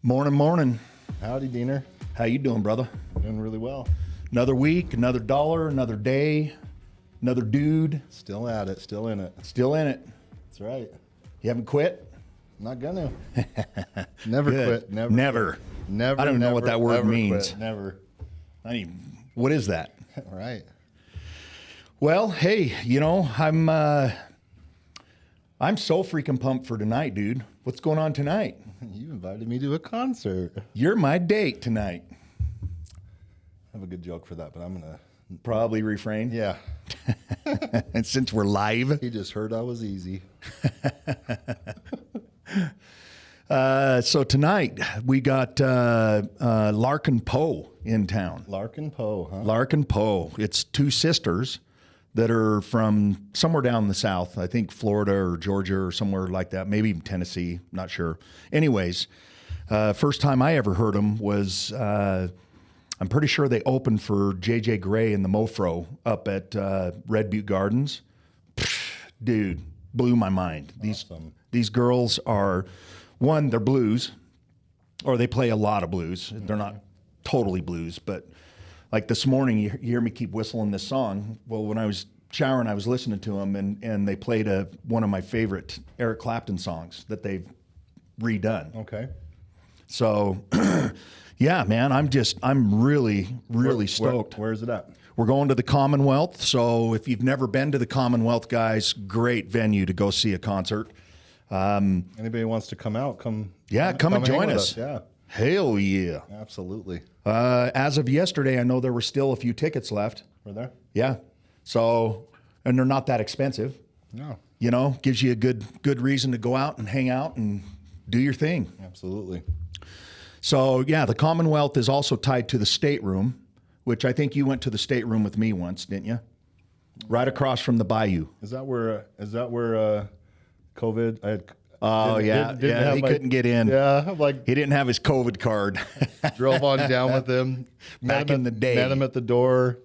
Morning, morning. Howdy, Diener. How you doing, brother? Doing really well. Another week, another dollar, another day, another dude. Still at it, still in it. Still in it. That's right. You haven't quit? I'm not gonna. Never Good. quit. Never. Never. Quit. Never. I don't know what that word ever means. Quit. Never. What is that? Right. Well, hey, I'm so freaking pumped for tonight, dude. What's going on tonight? You invited me to a concert. You're my date tonight. I have a good joke for that, but I'm gonna Probably refrain. Yeah. And since we're live. He just heard I was easy. So tonight we got Larkin Poe in town. Larkin Poe, huh? Larkin Poe. It's two sisters that are from somewhere down in the South. I think Florida or Georgia or somewhere like that. Maybe even Tennessee. Not sure. Anyways, first time I ever heard them was I'm pretty sure they opened for J.J. Gray and the Mofro up at Red Butte Gardens. Dude, blew my mind. Awesome. These girls are, one, they're blues, or they play a lot of blues. They're not totally blues, but like this morning, you hear me keep whistling this song. Well, when I was showering, I was listening to them, and they played one of my favorite Eric Clapton songs that they've redone. Okay. So, yeah, man, I'm really stoked. Where is it at? We're going to the Commonwealth. So if you've never been to the Commonwealth, guys, great venue to go see a concert. Anybody wants to come out? Come And hang join with us. Yeah. Hell yeah. Absolutely. As of yesterday, I know there were still a few tickets left. We're there. Yeah. So, and they're not that expensive. No. Gives you a good reason to go out and hang out and do your thing. Absolutely. So, yeah, the Commonwealth is also tied to the Stateroom, which I think you went to the Stateroom with me once, didn't you? Right across from the Bayou. Is that where COVID? I had. Oh, didn't he my- couldn't get in. Yeah, I'm like He didn't have his COVID card. drove on down with them. Back in the day. Met him at the door.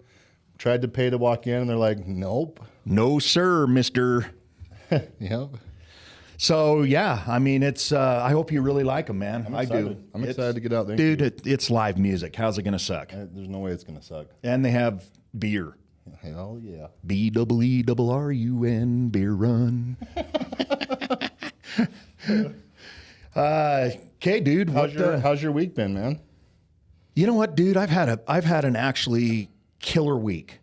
Tried to pay to walk in, and they're like, "Nope." No, sir, mister. Yep. So, yeah, I mean, it's. I hope you really like them, man. I do. I'm excited to get out there. Dude, it's live music. How's it going to suck? There's no way it's gonna suck. And they have beer. Hell yeah. BEERRUN, beer run. Okay, dude. How's your week been, man? You know what, dude? I've had an actually killer week.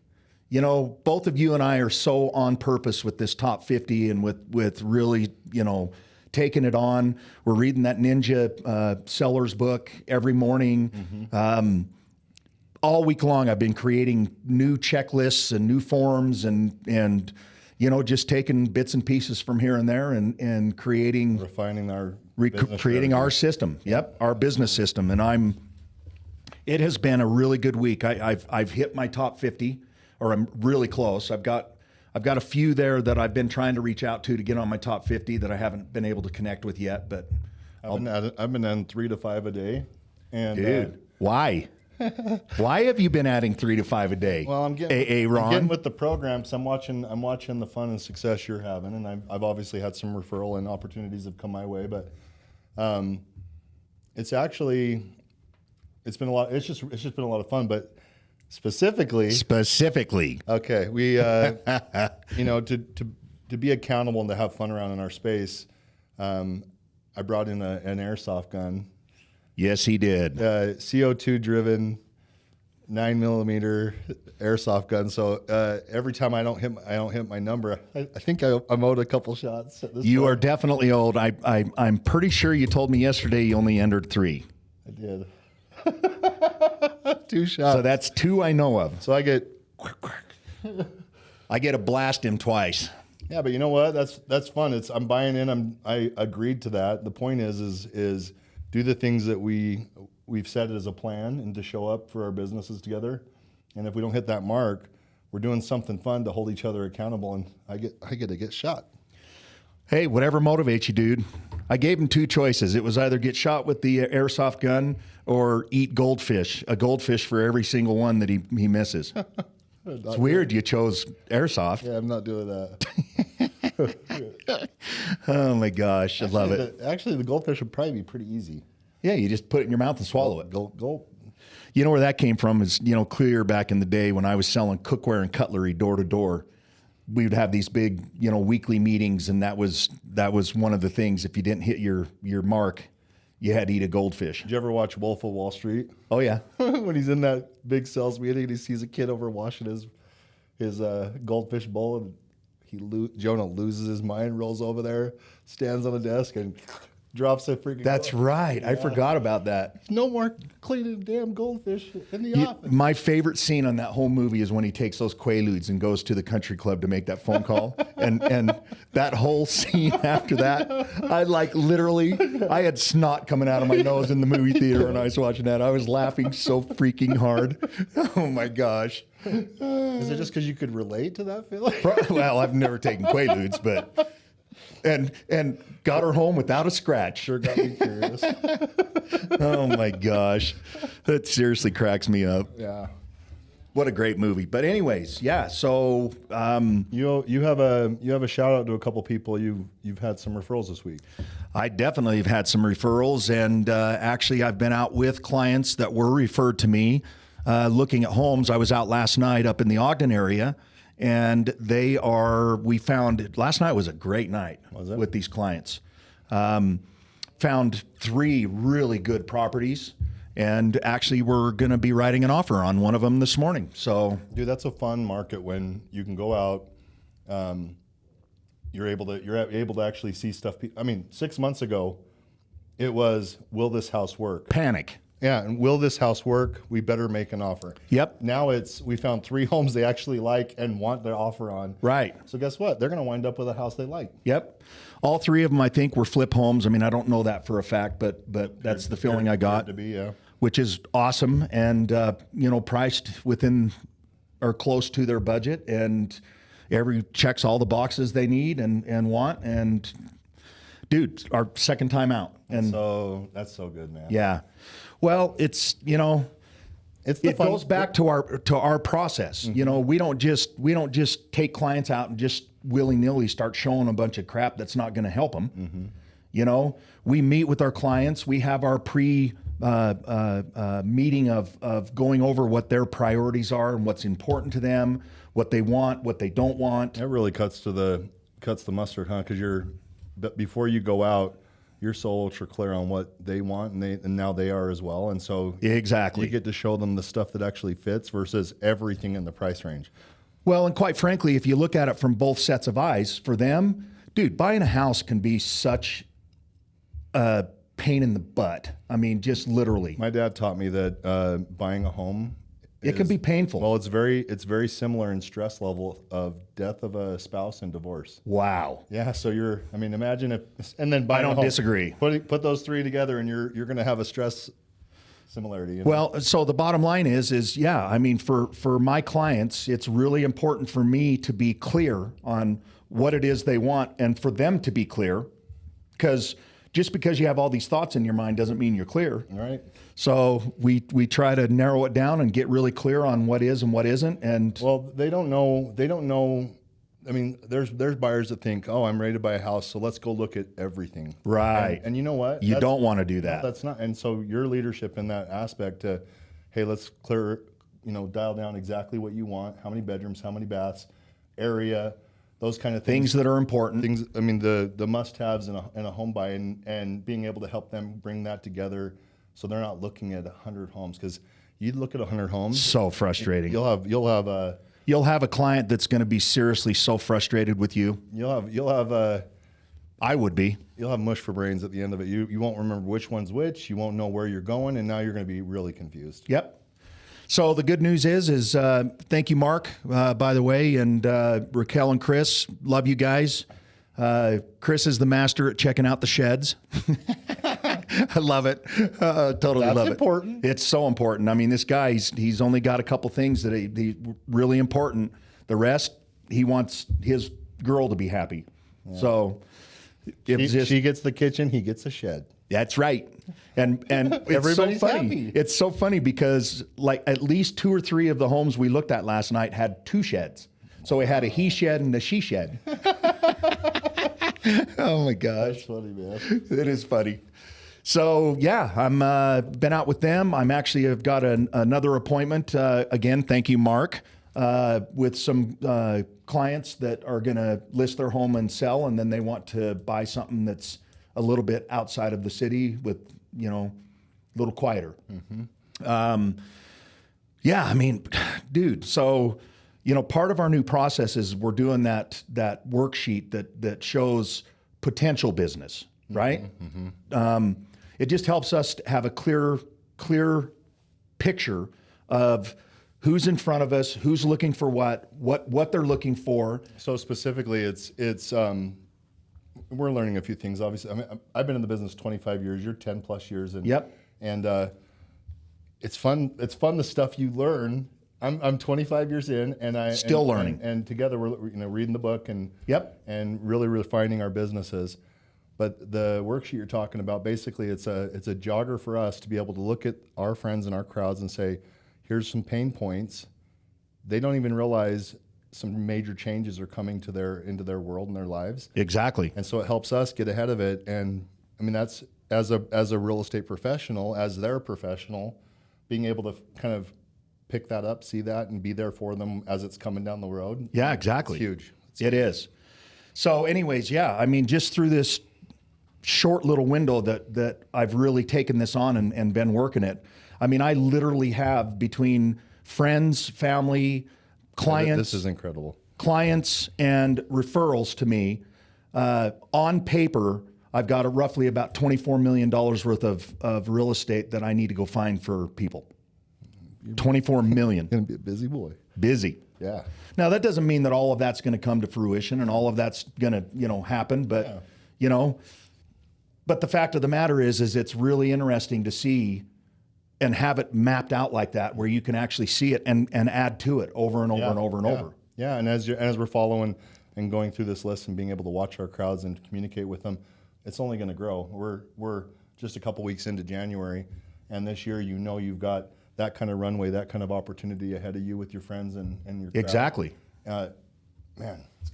Both of you and I are so on purpose with this top 50 and with really, taking it on. We're reading that Ninja Sellers book every morning. Mm-hmm. All week long, I've been creating new checklists and new forms and just taking bits and pieces from here and there and creating, Refining our creating our system. Yep, our business system. And it has been a really good week. I've hit my top 50, or I'm really close. I've got a few there that I've been trying to reach out to get on my top 50 that I haven't been able to connect with yet. But I've been adding 3 to 5 a day, and dude, why? Why have you been adding 3 to 5 a day? well, I'm Ron. getting with the programs. I'm watching the fun and success you're having, and I've obviously had some referral and opportunities have come my way, but it's been a lot. It's just been a lot of fun, but specifically, okay, we to be accountable and to have fun around in our space. I brought in an airsoft gun. Yes, he did. CO2 driven 9mm airsoft gun. So every time I don't hit my number, I think I'm owed a couple shots. At this You point. are definitely old. I'm pretty sure you told me yesterday you only entered 3. I did. 2 shots. So that's 2 I know of. So I get. I get to blast him twice. Yeah, but you know what? That's fun. I'm buying in. I agreed to that. The point is do the things that we've set as a plan and to show up for our businesses together. And if we don't hit that mark, we're doing something fun to hold each other accountable. And I get to get shot. Hey, whatever motivates you, dude. I gave him 2 choices. It was either get shot with the airsoft gun or eat goldfish. A goldfish for every single one that he misses. It's weird you chose airsoft. Yeah, I'm not doing that. Oh my gosh, I love it. Actually, the goldfish would probably be pretty easy. Yeah, you just put it in your mouth and swallow it. Gulp, gulp. You know where that came from is, clear back in the day when I was selling cookware and cutlery door to door. We would have these big, weekly meetings, and that was one of the things. If you didn't hit your mark, you had to eat a goldfish. Did you ever watch Wolf of Wall Street? Oh yeah. When he's in that big sales meeting and he sees a kid over washing his goldfish bowl, and Jonah loses his mind, rolls over there, stands on the desk, and drops a freaking. That's right. I forgot about that. No more cleaning damn goldfish in the office. My favorite scene on that whole movie is when he takes those Quaaludes and goes to the country club to make that phone call. and that whole scene after that, I had snot coming out of my nose in the movie theater when I was watching that. I was laughing so freaking hard. Oh my gosh. Is it just because you could relate to that feeling? Well, I've never taken Quaaludes, but... And got her home without a scratch. Sure got me curious. Oh my gosh. That seriously cracks me up. Yeah. What a great movie. But anyways, yeah, so You have a shout out to a couple people. You've had some referrals this week. I definitely have had some referrals, and actually I've been out with clients that were referred to me looking at homes. I was out last night up in the Ogden area. And we found, last night was a great night with these clients. Found 3 really good properties, and actually we're going to be writing an offer on one of them this morning. So, dude, that's a fun market when you can go out. You're able to actually see stuff. 6 months ago, it was, will this house work? Panic. Yeah, and will this house work? We better make an offer. Yep. Now we found 3 homes they actually like and want their offer on. Right. So guess what? They're going to wind up with a house they like. Yep. All 3 of them, I think, were flip homes. I don't know that for a fact, but that's the feeling I got. To be, yeah. Which is awesome, and priced within or close to their budget, and checks all the boxes they need and want. And dude, our second time out, and so that's so good, man. Yeah. Well, it goes back to our process. Mm-hmm. We don't just take clients out and just willy-nilly start showing a bunch of crap that's not going to help them. Mm-hmm. We meet with our clients. We have our meeting of going over what their priorities are and what's important to them, what they want, what they don't want. That really cuts the mustard, huh? Because before you go out, you're so ultra clear on what they want, and now they are as well. And so exactly, you get to show them the stuff that actually fits versus everything in the price range. Well, and quite frankly, if you look at it from both sets of eyes, for them, dude, buying a house can be such a pain in the butt. Just literally. My dad taught me that buying a home, it can be painful. Well, it's very similar in stress level of death of a spouse and divorce. Wow. Yeah. So imagine if, and then buying I don't a home, disagree. Put those 3 together, and you're going to have a stress similarity. Well, so the bottom line is yeah. For my clients, it's really important for me to be clear on what it is they want, and for them to be clear, because just because you have all these thoughts in your mind doesn't mean you're clear. All right. So we try to narrow it down and get really clear on what is and what isn't. And well, they don't know. There's buyers that think, oh, I'm ready to buy a house, so let's go look at everything. Right. And you know what? You don't want to do that. No, that's not. And so your leadership in that aspect to, hey, let's dial down exactly what you want, how many bedrooms, how many baths, area, those kind of things that are important. The must-haves in a home buy, and being able to help them bring that together, so they're not looking at 100 homes. Because you look at 100 homes, so frustrating. You'll have a client that's going to be seriously so frustrated with you. I would be. You'll have mush for brains at the end of it. You won't remember which one's which. You won't know where you're going, and now you're going to be really confused. Yep. So the good news is thank you, Mark, by the way, and Raquel and Chris. Love you guys. Chris is the master at checking out the sheds. I love it. Totally love it. That's important. It's so important. This guy, he's only got a couple things that he really important. The rest, he wants his girl to be happy. Yeah. So she gets the kitchen, he gets a shed. That's right. And it's everybody's so funny. Happy. It's so funny because at least 2 or 3 of the homes we looked at last night had 2 sheds. So we had a he shed and a she shed. Oh my gosh. That's funny, man. It is funny. So yeah, I'm been out with them. I'm actually have got another appointment again. Thank you, Mark, with some clients that are going to list their home and sell, and then they want to buy something that's a little bit outside of the city with a little quieter. Yeah, I mean, dude. So part of our new process is we're doing that worksheet that shows potential business, right? It just helps us to have a clear picture of who's in front of us, who's looking for what they're looking for. So specifically, it's we're learning a few things. Obviously, I mean, I've been in the business 25 years. You're 10 plus years, and Yep. and it's fun. It's fun the stuff you learn. I'm 25 years in, and I Still learning. And together we're reading the book and Yep. and really refining our businesses. But the worksheet you're talking about, basically, it's a jogger for us to be able to look at our friends and our crowds and say, here's some pain points. They don't even realize some major changes are coming into their world and their lives. Exactly. And so it helps us get ahead of it. And I mean, that's as a real estate professional, as their professional, being able to kind of pick that up, see that, and be there for them as it's coming down the road. Yeah, exactly. It's huge. It is. So anyways, yeah, I mean, just through this short little window that I've really taken this on and been working it. I mean, I literally have between friends, family, clients. This is incredible. Clients and referrals to me. On paper, I've got roughly about $24 million worth of real estate that I need to go find for people. 24 million. Gonna be a busy boy. Busy. Yeah. Now that doesn't mean that all of that's going to come to fruition and all of that's going to, happen, but but the fact of the matter is it's really interesting to see and have it mapped out like that, where you can actually see it and add to it over and over and over and over. Yeah, and as we're following and going through this list and being able to watch our crowds and communicate with them, it's only going to grow. We're just a couple weeks into January, and this year you've got that kind of runway, that kind of opportunity ahead of you with your friends and your crowd. Exactly. Man,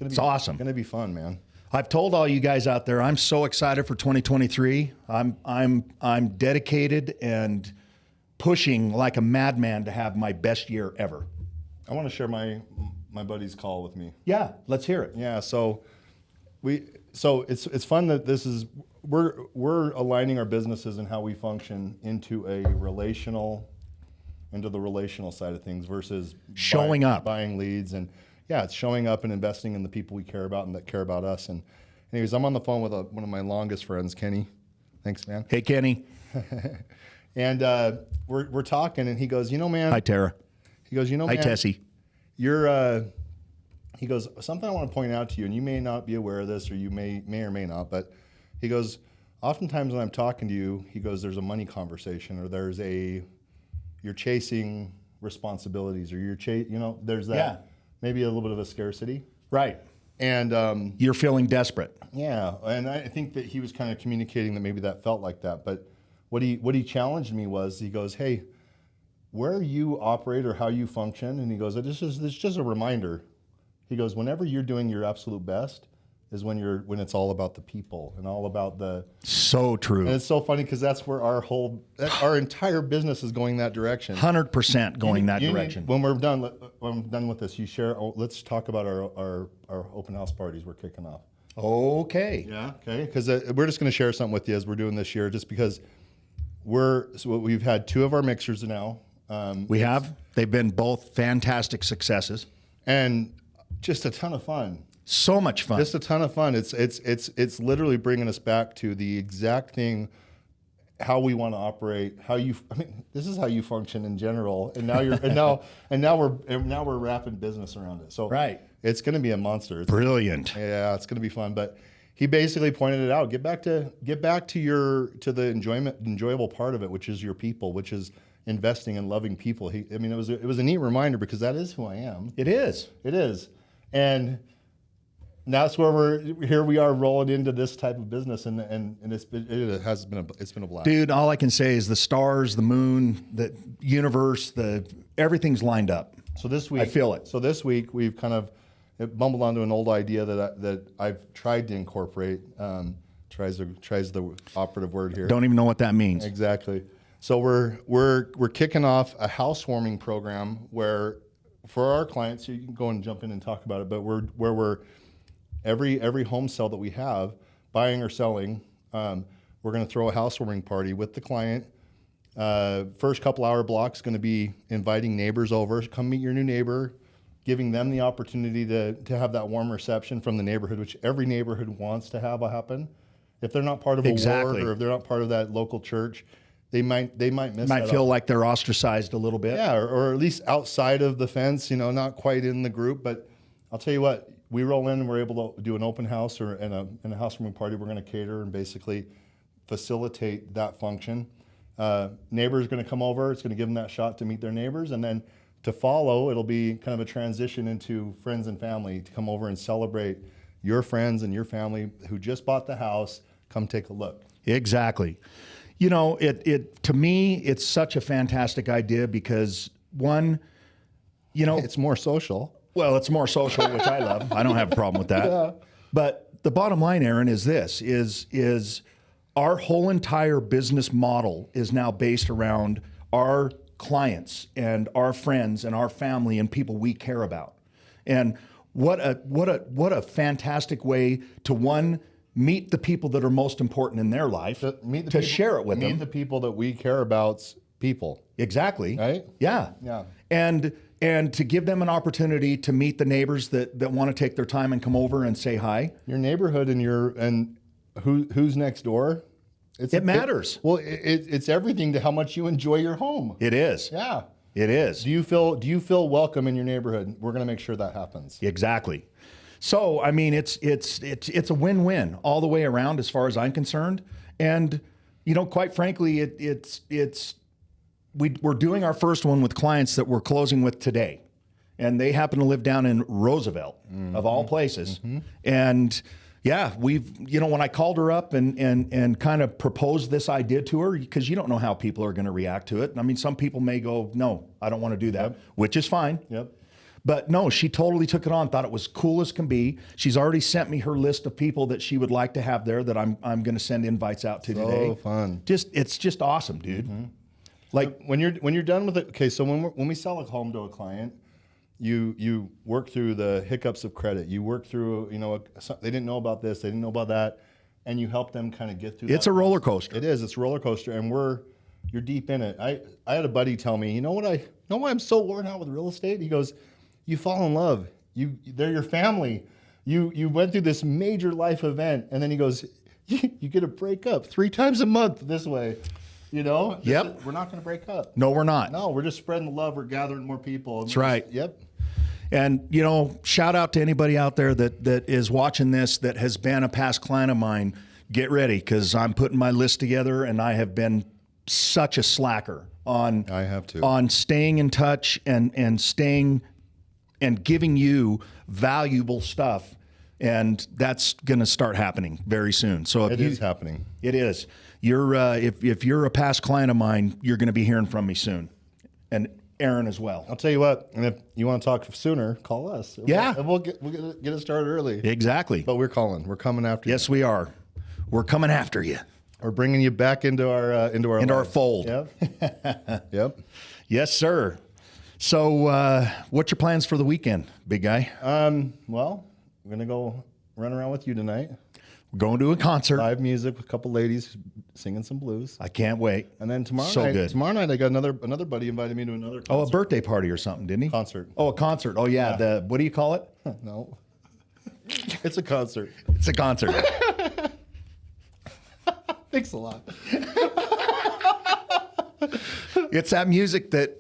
it's awesome. It's going to be fun, man. I've told all you guys out there, I'm so excited for 2023. I'm dedicated and pushing like a madman to have my best year ever. I want to share my buddy's call with me. Yeah, let's hear it. Yeah, so it's fun that this is we're aligning our businesses and how we function into the relational side of things versus Showing up. buying leads, and it's showing up and investing in the people we care about and that care about us. And anyways, I'm on the phone with one of my longest friends, Kenny. Thanks, man. Hey, Kenny. And we're talking, and he goes, man. Hi, Tara. He goes, Hi, man, Tessie. you're. He goes, something I want to point out to you, and you may not be aware of this, or you may or may not, but he goes, oftentimes when I'm talking to you, he goes, there's a money conversation, or you're chasing responsibilities, or there's that maybe a little bit of a scarcity. Right. And You're feeling desperate. yeah, and I think that he was kind of communicating that maybe that felt like that. But what he challenged me was, he goes, hey, where you operate or how you function, and he goes, this is just a reminder. He goes, whenever you're doing your absolute best is when it's all about the people and all about the. So true. And it's so funny because that's where our entire business is going that direction. 100% going that direction. When we're done with this, you share. Let's talk about our open house parties we're kicking off. Okay. Yeah. Okay. Because we're just going to share something with you as we're doing this year, just because we've had 2 of our mixers now. We have. They've been both fantastic successes. And just a ton of fun. So much fun. Just a ton of fun. It's literally bringing us back to the exact thing, how we want to operate, this is how you function in general. And now we're wrapping business around it. So Right. It's going to be a monster. Brilliant. Yeah, it's going to be fun. But he basically pointed it out. Get back to the enjoyable part of it, which is your people, which is investing and loving people. It was a neat reminder, because that is who I am. It is. It is. And that's where here we are rolling into this type of business, and it's been a blast. Dude, all I can say is the stars, the moon, the universe, everything's lined up. So this week, I feel it. So this week we've kind of bumbled onto an old idea that I've tried to incorporate. tries the operative word here. Don't even know what that means. Exactly. So we're kicking off a housewarming program where for our clients, you can go and jump in and talk about it, but we're every home sale that we have, buying or selling, we're going to throw a housewarming party with the client. First couple hour block's going to be inviting neighbors over, come meet your new neighbor, giving them the opportunity to have that warm reception from the neighborhood, which every neighborhood wants to have happen. If they're not part of a Exactly. ward or if they're not part of that local church, they might miss Might that feel like they're ostracized a little bit. yeah, or at least outside of the fence, not quite in the group. But I'll tell you what, we roll in and we're able to do an open house and a housewarming party. We're going to cater and basically facilitate that function. Neighbors going to come over. It's going to give them that shot to meet their neighbors. And then to follow, it'll be kind of a transition into friends and family to come over and celebrate your friends and your family who just bought the house. Come take a look. Exactly. It to me, it's such a fantastic idea because one, It's more social. well, it's more social, which I love. I don't have a problem with that. Yeah. But the bottom line, Aaron, is this: is our whole entire business model is now based around our clients and our friends and our family and people we care about. And what a fantastic way to meet the people that are most important in their life, to share it with meet them. the people that we care about's people. Exactly. Right? Yeah. Yeah. And to give them an opportunity to meet the neighbors that want to take their time and come over and say hi. Your neighborhood and who's next door. It matters. It's everything to how much you enjoy your home. It is. Yeah. It is. Do you feel welcome in your neighborhood? We're going to make sure that happens. Exactly. So, I mean, it's a win-win all the way around as far as I'm concerned. And, quite frankly, we're doing our first one with clients that we're closing with today. And they happen to live down in Roosevelt, of all places. And yeah, when I called her up and kind of proposed this idea to her, because you don't know how people are going to react to it. I mean, some people may go, no, I don't want to do that, which is fine. Yep. But no, she totally took it on, thought it was cool as can be. She's already sent me her list of people that she would like to have there that I'm going to send invites out to today. So fun. It's just awesome, dude. Like When you're done with it, okay, so when we sell a home to a client, you work through the hiccups of credit. You work through, they didn't know about this, they didn't know about that, and you help them kind of get through it's that. a roller coaster. It is. It's a roller coaster, and you're deep in it. I had a buddy tell me, you know why I'm so worn out with real estate? He goes, you fall in love. They're your family. You went through this major life event, and then he goes, you get to break up 3 times a month this way. Yep. We're not going to break up. No, we're not. No, we're just spreading the love. We're gathering more people. That's right. Yep. And, shout out to anybody out there that is watching this that has been a past client of mine. Get ready, because I'm putting my list together, and I have been such a slacker on I have to. on staying in touch and staying and giving you valuable stuff. And that's going to start happening very soon. So It is happening. It is. You're if you're a past client of mine, you're going to be hearing from me soon, and Aaron as well. I'll tell you what, and if you want to talk sooner, call us. Yeah. And we'll get it started early. Exactly. But we're calling. We're coming after you. Yes, we are. We're coming after you. We're bringing you back into our lives. fold. Yep. Yep. Yes, sir. So, what's your plans for the weekend, big guy? Well, we're gonna go run around with you tonight. We're going to a concert. Live music with a couple ladies singing some blues. I can't wait. And then tomorrow So night, good. Tomorrow night, I got another buddy invited me to another concert. Oh, a birthday party or something, didn't he? Concert. Oh, a concert. Oh, yeah. The what do you call it? No. It's a concert. It's a concert. Thanks a lot. It's that music that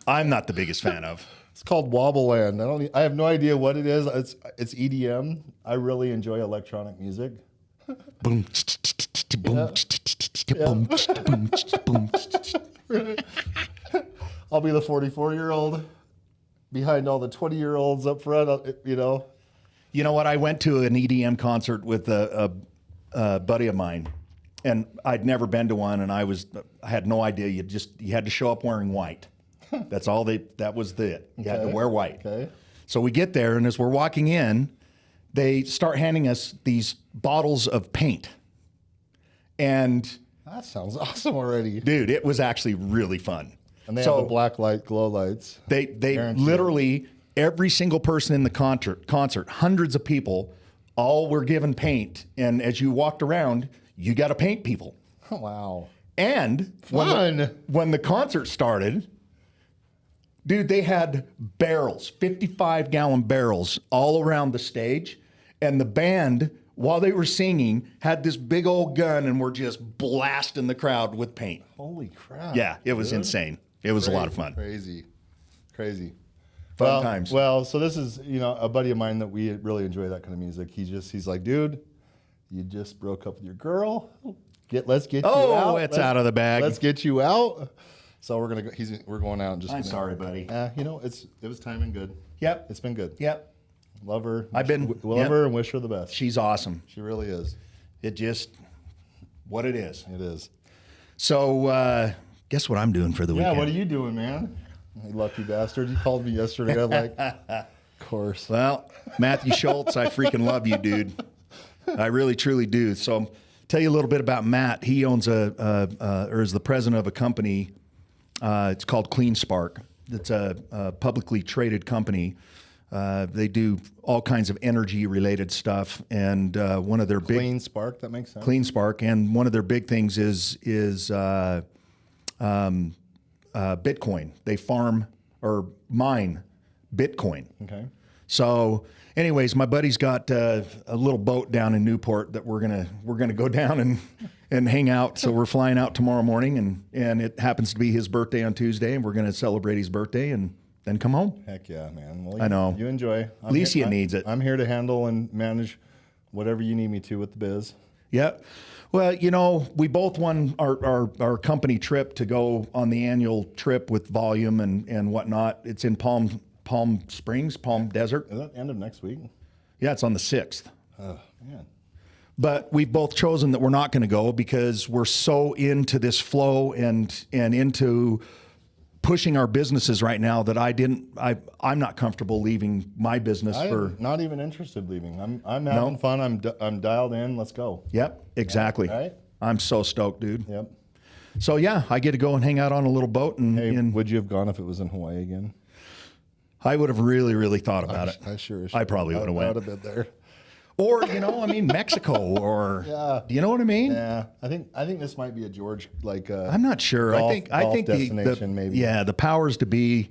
I'm not the biggest fan of. It's called Wobble Land. I have no idea what it is. It's EDM. I really enjoy electronic music. Boom, boom, boom, boom. I'll be the 44-year-old behind all the 20-year-olds up front. You know what? I went to an EDM concert with a buddy of mine, and I'd never been to one, and I had no idea. You had to show up wearing white. That was it. You had to wear white. Okay. So we get there, and as we're walking in, they start handing us these bottles of paint. And That sounds awesome already. dude, it was actually really fun. And they have the black light glow lights. They Guaranteed. literally, every single person in the concert, hundreds of people, all were given paint. And as you walked around, you got to paint people. Wow. And Fun. when the concert started, dude, they had barrels, 55-gallon barrels all around the stage. And the band, while they were singing, had this big old gun and were just blasting the crowd with paint. Holy crap. Yeah, it was insane. It was a lot of fun. Crazy. Fun times. Well, so this is, a buddy of mine that we really enjoy that kind of music. He's like, dude, you just broke up with your girl. Let's get you out. Oh, it's out of the bag. Let's get you out. So we're gonna go. We're going out and just. I'm sorry, buddy. It was timing good. Yep. It's been good. Yep. Love her. Love Love her and wish her the best. She's awesome. She really is. It just, what it is. It is. So, guess what I'm doing for the weekend? Yeah. What are you doing, man? You lucky bastard. You called me yesterday. I'm like, of course. Well, Matthew Schultz, I freaking love you, dude. I really, truly do. So, tell you a little bit about Matt. He owns or is the president of a company. It's called Clean Spark. It's a publicly traded company. They do all kinds of energy-related stuff, and one of their Clean Spark. That makes sense. Clean Spark, and one of their big things is Bitcoin. They farm or mine Bitcoin. Okay. So, anyways, my buddy's got a little boat down in Newport that we're gonna go down and hang out. So we're flying out tomorrow morning, and it happens to be his birthday on Tuesday, and we're gonna celebrate his birthday and then come home. Heck yeah, man. Well, I know. You enjoy. Alicia needs it. I'm here to handle and manage whatever you need me to with the biz. Yep. Well, we both won our company trip to go on the annual trip with Volume and whatnot. It's in Palm Springs, Palm Desert. Is that end of next week? Yeah, it's on the 6th. Oh, man. But we've both chosen that we're not going to go because we're so into this flow and into pushing our businesses right now that I'm not comfortable leaving my business I'm not even interested leaving. I'm having fun. I'm dialed in. Let's go. Yep, exactly. Yeah, right? I'm so stoked, dude. Yep. So yeah, I get to go and hang out on a little boat and Would you have gone if it was in Hawaii again? I would have really, really thought about it. I sure. I probably would have went. I would have been there. Or, Mexico or, do you know what I mean? Yeah, I think this might be a George I'm not sure. golf- I golf think destination, maybe. Yeah, the powers to be,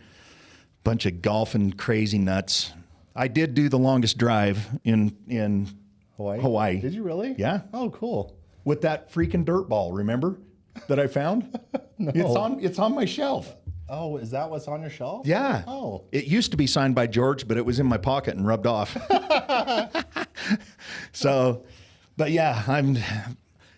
bunch of golfing crazy nuts. I did do the longest drive in Hawaii. Did you really? Yeah. Oh, cool. With that freaking dirt ball, remember? That I found? No. It's on my shelf. Oh, is that what's on your shelf? Yeah. Oh. It used to be signed by George, but it was in my pocket and rubbed off. So, but yeah,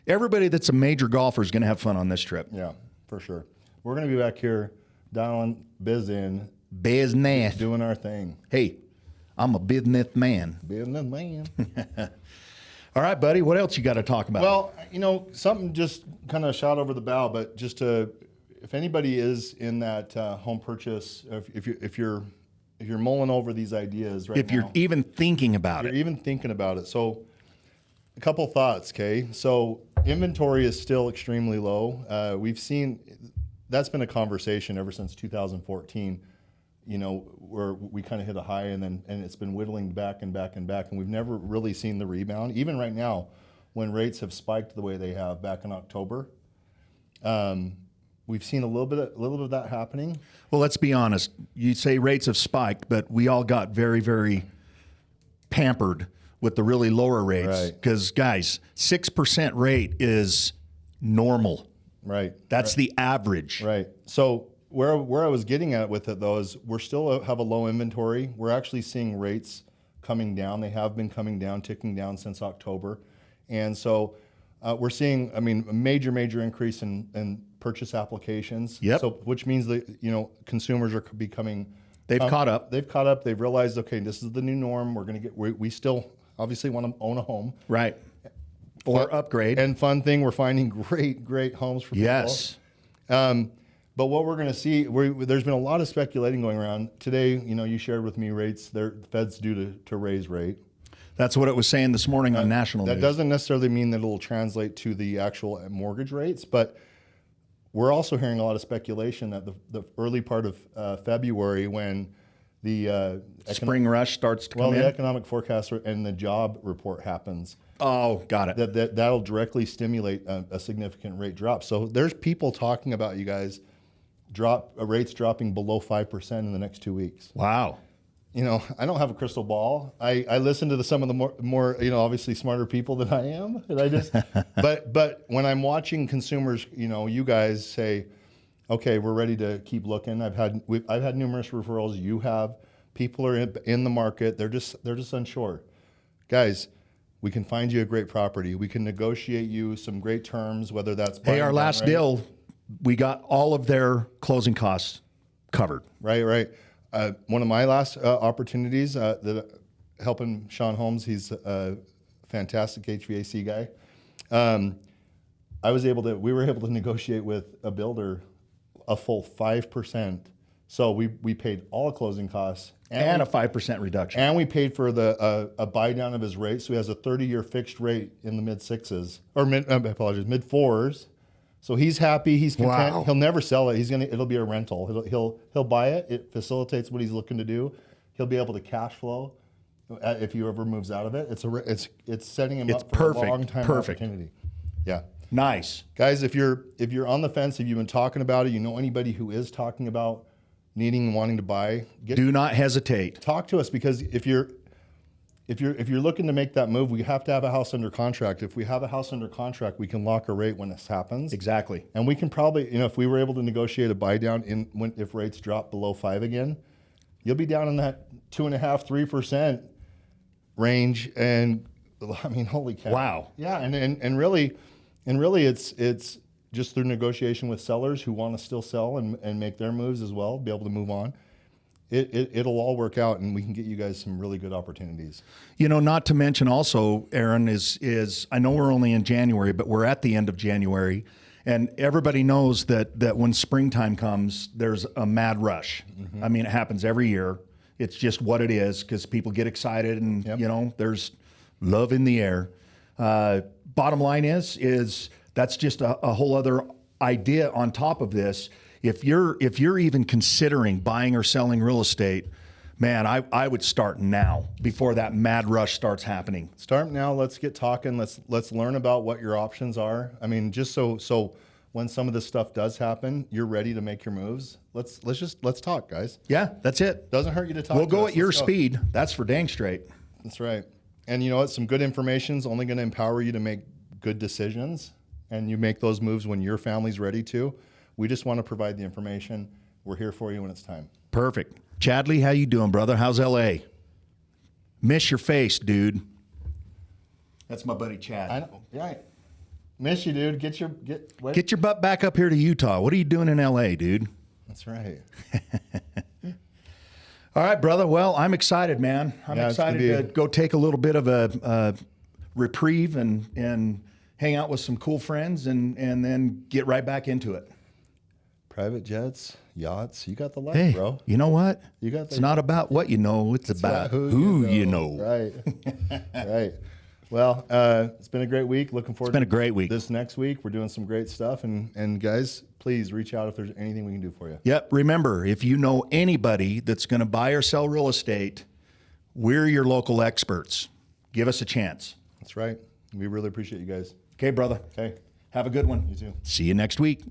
everybody that's a major golfer is going to have fun on this trip. Yeah, for sure. We're going to be back here dialing biz in, Business. doing our thing. Hey, I'm a business man. Business man. All right, buddy. What else you got to talk about? Well, something just kind of shot over the bow, but just if anybody is in that home purchase, if you're mulling over these ideas right now, if you're even thinking about you're it, even thinking about it. So, a couple thoughts, okay? So, inventory is still extremely low. We've seen that's been a conversation ever since 2014. Where we kind of hit a high and it's been whittling back and back and back, and we've never really seen the rebound. Even right now, when rates have spiked the way they have back in October, we've seen a little bit of that happening. well, let's be honest. You say rates have spiked, but we all got very, very pampered with the really lower rates. Right. Because, guys, 6% rate is normal. Right. That's the average. Right. So where I was getting at with it though is we're still have a low inventory. We're actually seeing rates coming down. They have been coming down, ticking down since October, and so we're seeing, a major increase in purchase applications. Yep. So which means that consumers are becoming They've caught up. They've caught up. They've realized, okay, this is the new norm. We're going to we still obviously want to own a home. Right. Or upgrade. And fun thing, we're finding great homes for people. Yes. But what we're going to see, there's been a lot of speculating going around today. You shared with me rates. The Fed's due to raise rate. That's what it was saying this morning on national That news. doesn't necessarily mean that it'll translate to the actual mortgage rates, but we're also hearing a lot of speculation that the early part of February, when the Spring rush starts to well, come the in. economic forecast and the job report happens, Oh, got it. that'll directly stimulate a significant rate drop. So there's people talking about, you guys, rates dropping below 5% in the next 2 weeks. Wow. You know, I don't have a crystal ball. I listen to some of the more you know, obviously smarter people than I am, and I just but when I'm watching consumers, you know, you guys say, okay, we're ready to keep looking. I've had numerous referrals. You have. People are in the market. They're just unsure. Guys, we can find you a great property. We can negotiate you some great terms, whether that's Hey, buying our down last rate. deal, we got all of their closing costs covered. Right. One of my last opportunities that helping Sean Holmes, he's a fantastic HVAC guy. We were able to negotiate with a builder a full 5%. So we paid all closing costs And a 5% reduction. and we paid for a buy down of his rate. So he has a 30-year fixed rate in the mid sixes or mid fours. So he's happy. He's content. Wow. He'll never sell it. It'll be a rental. He'll buy it. It facilitates what he's looking to do. He'll be able to cash flow if he ever moves out of it. It's setting him It's up for perfect. a long time Perfect. opportunity. Yeah. Nice. Guys, if you're on the fence, if you've been talking about it, you know anybody who is talking about needing and wanting to buy, Do not hesitate. talk to us, because if you're looking to make that move, we have to have a house under contract. If we have a house under contract, we can lock a rate when this happens. Exactly. And we can probably, you know, if we were able to negotiate a buy down if rates drop below 5 again, you'll be down in that 2.5-3% range. And I mean, holy cow! Wow. Yeah, and really, it's just through negotiation with sellers who want to still sell and make their moves as well, be able to move on. It'll all work out, and we can get you guys some really good opportunities. You know, not to mention also, Aaron, is I know we're only in January, but we're at the end of January, and everybody knows that when springtime comes, there's a mad rush. I mean, it happens every year. It's just what it is, because people get excited, and Yep. you know, there's love in the air. Bottom line is that's just a whole other idea on top of this. If you're even considering buying or selling real estate, man, I would start now before that mad rush starts happening. Start now. Let's get talking. Let's learn about what your options are. I mean, just so when some of this stuff does happen, you're ready to make your moves. Let's talk, guys. Yeah, that's it. Doesn't hurt you to talk. We'll to go us. at your Let's go. speed. That's for dang straight. That's right. And you know what? Some good information is only going to empower you to make good decisions, and you make those moves when your family's ready to. We just want to provide the information. We're here for you when it's time. Perfect. Chadley, how you doing, brother? How's LA? Miss your face, dude. That's my buddy Chad. I know. Yeah. Miss you, dude. Get Get your butt back up here to Utah. What are you doing in LA, dude? That's right. All right, brother. Well, I'm excited, man. I'm Yeah, it's gonna excited be- to go take a little bit of a reprieve and hang out with some cool friends and then get right back into it. Private jets, yachts. You got the life, Hey, bro. you know what? You got It's the- not about what you know. It's about who you know. Right. Right. Well, it's been a great week. Looking forward. It's been a great week. This next week, we're doing some great stuff, and guys, please reach out if there's anything we can do for you. Yep. Remember, if you know anybody that's going to buy or sell real estate, we're your local experts. Give us a chance. That's right. We really appreciate you guys. Okay, brother. Okay. Have a good one. You too. See you next week.